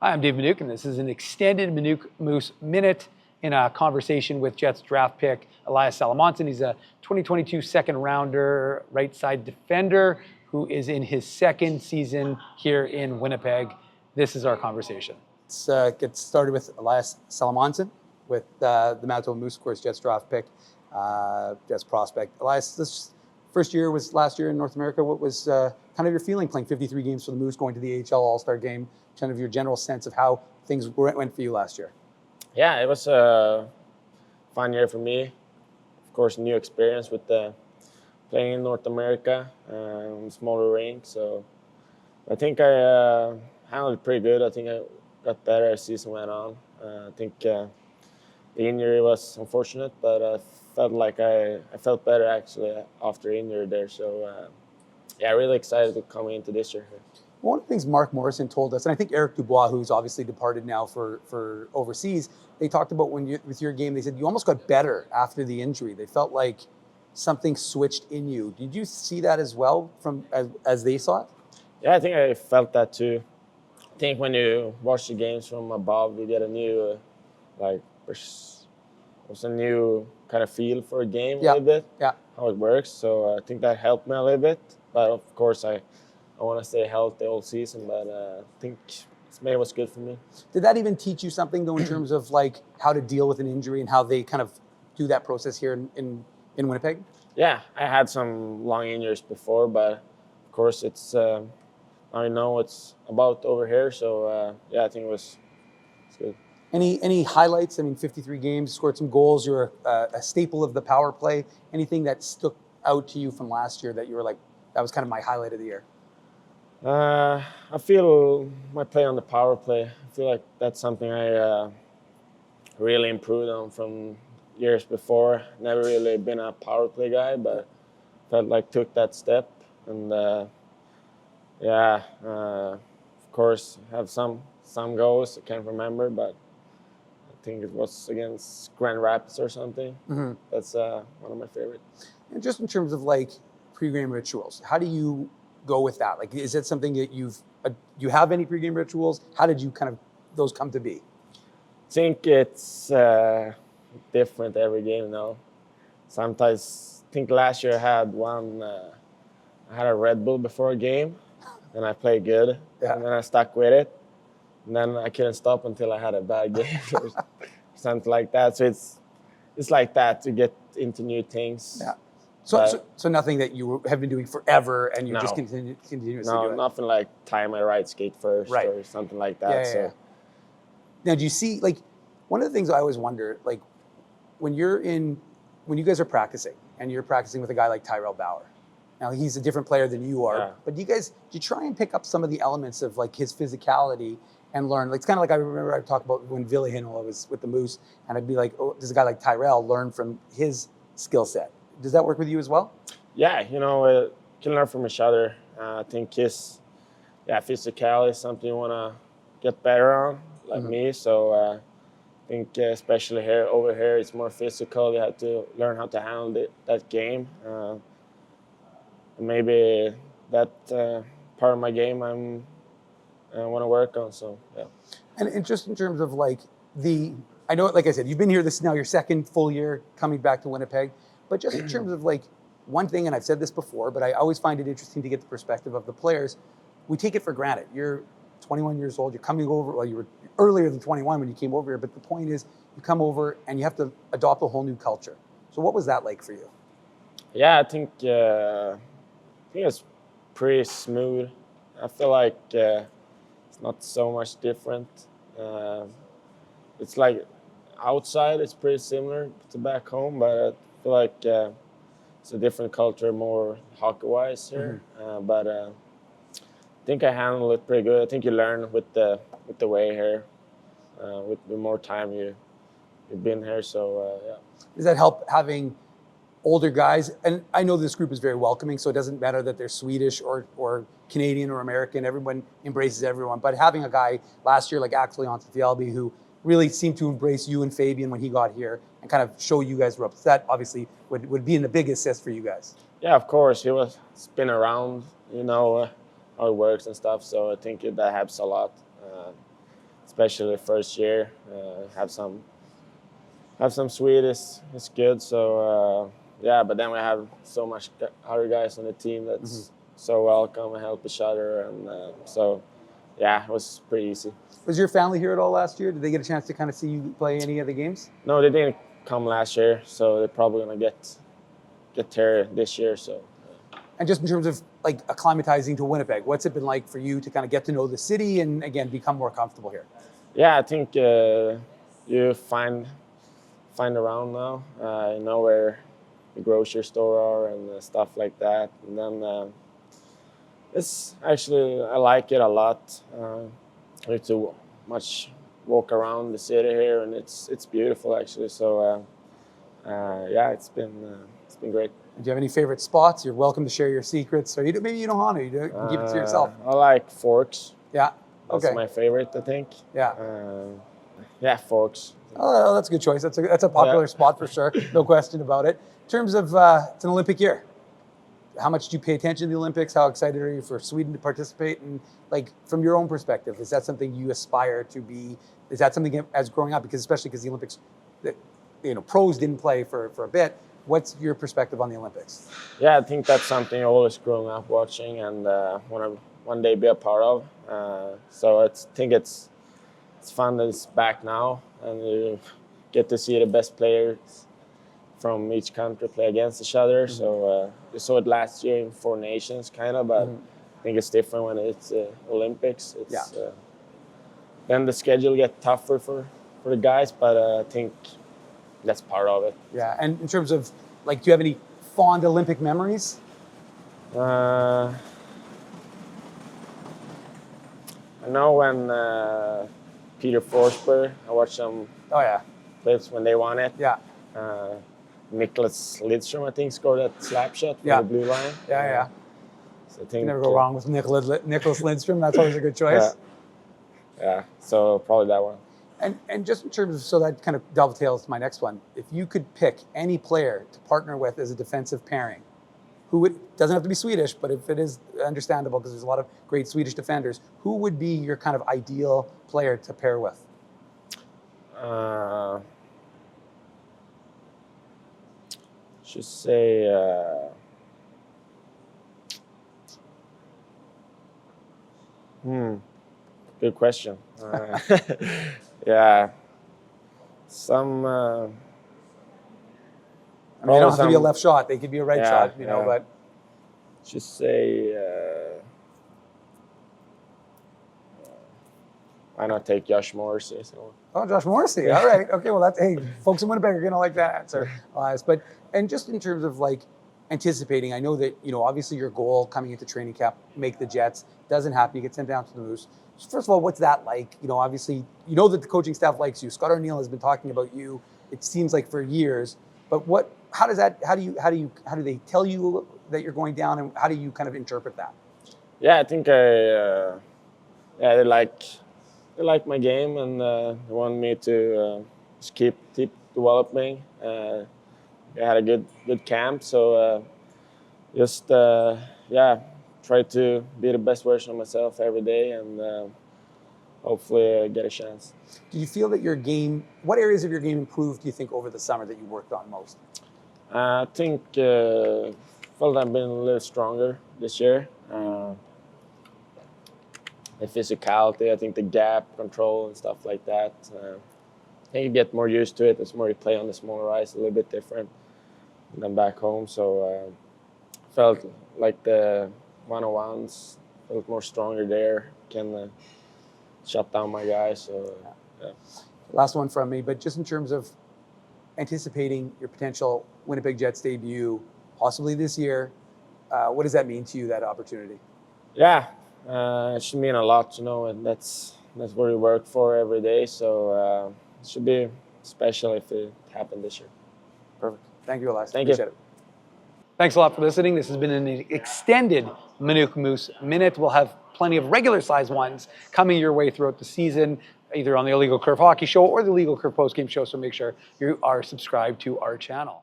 Hi, I'm Dave Minuk, and this is an extended Minuk Moose Minute in a conversation with Jets draft pick Elias Salomonsson. He's a 2022 second rounder, right side defender who is in his second season here in Winnipeg. This is our conversation. Let's get started with Elias Salomonsson with the Manitoba Moose, of course, Jets draft pick, Jets prospect. Elias, this first year was last year in North America. What was kind of your feeling playing 53 games for the Moose, going to the AHL All-Star game, kind of your general sense of how things went for you last year? Yeah, it was a fun year for me. Of course, new experience with playing in North America, smaller rink. So I think I handled it pretty good. I think I got better as the season went on. I think the injury was unfortunate, but I felt like I felt better actually after injury there. So yeah, really excited to come into this year. One of the things Mark Morrison told us, and I think Eric Dubois, who's obviously departed now for overseas, they talked about with your game, they said you almost got better after the injury. They felt like something switched in you. Did you see that as well from as they saw it? Yeah, I think I felt that too. I think when you watch the games from above, you get a new was a new kind of feel for a game a little bit, how it works. So I think that helped me a little bit. But of course, I want to stay healthy all season. But I think it was good for me. Did that even teach you something though in terms of like how to deal with an injury and how they kind of do that process here in Winnipeg? Yeah, I had some long injuries before, but of course it's I know it's about over here. So yeah, I think it's good. Any highlights? I mean, 53 games, scored some goals. You're a staple of the power play. Anything that stuck out to you from last year that you were like, that was kind of my highlight of the year? I feel my play on the power play. I feel like that's something I really improved on from years before. Never really been a power play guy, but felt like took that step. And of course, have some goals I can't remember, but I think it was against Grand Rapids or something. Mm-hmm. That's one of my favorites. And just in terms of like pregame rituals, how do you go with that? Like, is it something that you have any pregame rituals? How did you kind of those come to be? I think it's different every game now. Sometimes, I think last year I had one. I had a Red Bull before a game, and I played good, and then I stuck with it. And then I couldn't stop until I had a bad game or something like that. So it's like that to get into new things. Yeah. So nothing that you have been doing forever and you just continuously do it? No, nothing like tie my right skate first or something like that. Yeah. Now, do you see, like, one of the things I always wonder, like, when you guys are practicing and you're practicing with a guy like Tyrell Bauer, now he's a different player than you are, but do you try and pick up some of the elements of like his physicality and learn? Like, it's kind of like I remember I talked about when Ville Hinola was with the Moose, and I'd be like, oh, does a guy like Tyrell learn from his skill set? Does that work with you as well? Yeah, can learn from each other. I think his physicality is something you want to get better on, like me. So I think especially over here, it's more physical. You have to learn how to handle that game. Maybe that part of my game I want to work on. So yeah. And just in terms of like I know, like I said, you've been here. This is now your second full year coming back to Winnipeg. But just in terms of like one thing, and I've said this before, but I always find it interesting to get the perspective of the players. We take it for granted. You're 21 years old. You're coming over. Well, you were earlier than 21 when you came over here. But the point is, you come over and you have to adopt a whole new culture. So what was that like for you? Yeah, I think it's pretty smooth. I feel like it's not so much different. It's like outside, it's pretty similar to back home, but I feel like it's a different culture, more hockey-wise here. But I think I handle it pretty good. I think you learn with the way here, with the more time you've been here. So yeah. Does that help having older guys? And I know this group is very welcoming, so it doesn't matter that they're Swedish or Canadian or American. Everyone embraces everyone. But having a guy last year like acclimatizing, who really seemed to embrace you and Fabian when he got here and kind of show you guys ropes, that obviously would be in the big assist for you guys. Yeah, of course. He's been around, how it works and stuff. So I think that helps a lot. especially first year. Have some sweet is good. So yeah, but then we have so much other guys on the team that's so welcome and help each other, and so yeah, it was pretty easy. Was your family here at all last year? Did they get a chance to kind of see you play any of the games? No, they didn't come last year, so they're probably gonna get here this year. So. And just in terms of like acclimatizing to Winnipeg, what's it been like for you to kind of get to know the city and again become more comfortable here? Yeah, I think you find around now. You know where the grocery store are and stuff like that, and then it's actually I like it a lot. I get to much walk around the city here, and it's beautiful actually. So yeah, it's been great. Do you have any favorite spots? You're welcome to share your secrets, or maybe you don't want to. You can keep it to yourself. I like Forks. Yeah. That's Okay. my favorite, I think. Yeah. Yeah, Forks. Oh, that's a good choice. That's a popular spot for sure. No question about it. In terms of it's an Olympic year. How much do you pay attention to the Olympics? How excited are you for Sweden to participate? And like from your own perspective, is that something you aspire to be? Is that something as growing up? Because especially because the Olympics, pros didn't play for a bit. What's your perspective on the Olympics? Yeah, I think that's something I always grown up watching and want to one day be a part of. So I think it's fun that it's back now, and you get to see the best players from each country play against each other. So you saw it last year in Four Nations, kind of, but I think it's different when it's Olympics. It's, then the schedule gets tougher for the guys, but I think that's part of it. Yeah, and in terms of, like, do you have any fond Olympic memories? I know when Peter Forsberg, I watched some clips when they won it. Yeah. Nicholas Lidstrom, I think, scored that slap shot from the blue line. Yeah. So I think, you never go wrong with Nicholas Lidstrom. That's always a good choice. Yeah, so probably that one. And just in terms of, so that kind of dovetails to my next one. If you could pick any player to partner with as a defensive pairing, doesn't have to be Swedish, but if it is understandable because there's a lot of great Swedish defenders, who would be your kind of ideal player to pair with? Should say good question. Yeah, some. I mean, they don't have to be a left shot; they could be a right shot, know. But just say, why not take Josh Morrissey? So. Oh, Josh Morrissey. All right. Okay. Well, folks in Winnipeg are going to like that answer. And just in terms of like anticipating, I know that, obviously your goal coming into training camp, make the Jets, doesn't happen. You get sent down to the Moose. First of all, what's that like? Obviously, that the coaching staff likes you. Scott O'Neill has been talking about you, it seems like, for years. But how do they tell you that you're going down, and how do you kind of interpret that? Yeah, I think they like my game, and they want me to just keep developing. I had a good camp, so try to be the best version of myself every day, and hopefully get a chance. Do you feel that your game, what areas of your game improved, do you think, over the summer that you worked on most? I think felt I've been a little stronger this year. The physicality, I think the gap control and stuff like that. I think you get more used to it. It's more you play on the smaller ice, a little bit different than back home. So felt like the one-on-ones felt more stronger there. Can shut down my guys. So yeah. Last one from me, but just in terms of anticipating your potential Winnipeg Jets debut, possibly this year, what does that mean to you, that opportunity? Yeah, it should mean a lot, and that's what we work for every day. So it should be special if it happened this year. Perfect. Thank you, Elias. Thank you. Appreciate it. Thanks a lot for listening. This has been an extended Minuk Moose Minute. We'll have plenty of regular-sized ones coming your way throughout the season, either on the Illegal Curve Hockey Show or the Illegal Curve Postgame Show, so make sure you are subscribed to our channel.